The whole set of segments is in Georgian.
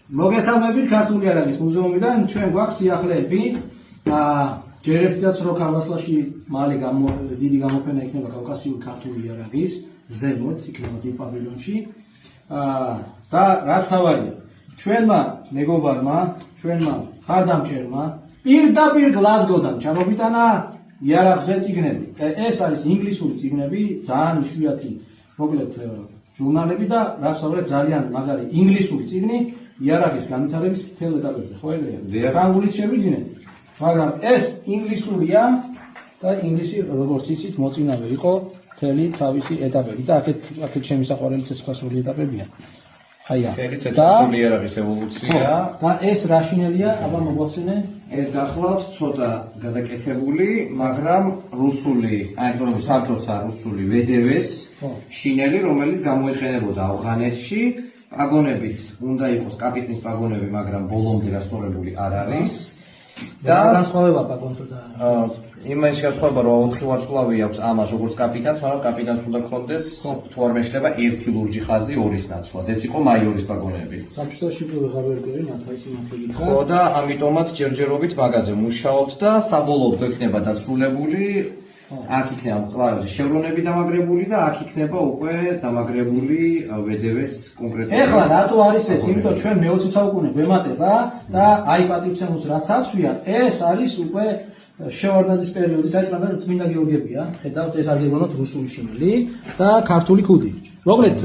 მოგესალმებით ქართული არაგის მუზეუმიდან. ჩვენ გვაქვს სიახლეები. ჯერ ერთიდაც რო ქარვასლაში მალე დიდი გამოფენა იქნება კავკასიური ქართული არაგის ზემოთ, იქნება დიდ პავილიონში. და რაც თავარია, ჩვენმა მეგობარმა, ჩვენმა ხარდამჭერმა პირდაპირ გლაზგოდან ჩამოვიტანა იარაღზე წიგნები. ეს არის ინგლისური წიგნები, ძალიან იშვიათი, მოკლედ ჟურნალები და რაც თავარია ძალიან მაგარი ინგლისური წიგნი იარაღის განვითარების მთელ ეტაპებზე. ხო ეგრეა? ფრანგულით შევიძინეთ. მაგრამ ეს ინგლისურია და ინგლისი როგორც იცით მოწინავე იყო მთელი თავისი ეტაპები და აქეთ ჩემი საყვარელი ცეცხლსასროლი ეტაპებია. აია. მთელი ცეცხლსასროლი იარაღის ევოლუცია. და ეს რა შინელია, აბა მოგვახსენე? ეს გახლავთ ცოტა გადაკეთებული, მაგრამ რუსული, აი თორემ საბჭოთა რუსული VDV-ს შინელი, რომელიც გამოიყენებოდა ავღანეთში. პაგონებით უნდა იყოს კაპიტნის პაგონები, მაგრამ ბოლომდე გასწორებული არ არის. და განსხვავება პაგონსა და იმაში განსხვავება, რომ 4 ვარსკვლავი აქვს ამას როგორც კაპიტანს, მაგრამ კაპიტანს უნდა ქონდეს თუ არ მეშლება ერთი ლურჯი ხაზი ორის ნაცვლად. ეს იყო მაიორის პაგონები. საბჭოთაში ვეღარ ვერგები, ნათაისი მათელი. ხო და ამიტომაც ჯერჯერობით მაგაზე მუშაობთ და საბოლოოდ გვექნება დასრულებული. აქ იქნება მკლავებზე შევრონები დამაგრებული და აქ იქნება უკვე დამაგრებული VDV-ს კონკრეტულად. ეხლა რატო არის ეს? იმიტომ ჩვენ მე-20 საუკუნე გვემატება და აი პატივცემულს რაც აცვია, ეს არის უკვე შევარდნაძის პერიოდის, აი წმინდა გიორგებია. ხედავთ, ეს არ გეგონოთ რუსული შინელი და ქართული ქუდი. მოკლედ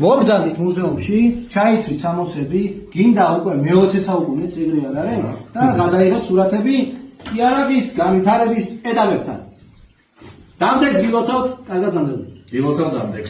მოგბრძანდით მუზეუმში, ჩაიცვით სამოსები, გინდა უკვე მე-20 საუკუნე წიგნი არ არის და გადაიღეთ სურათები იარაღის განვითარების ეტაპებთან. დამდეგს გილოცავთ, კარგად დამდეგს. გილოცავთ დამდეგს.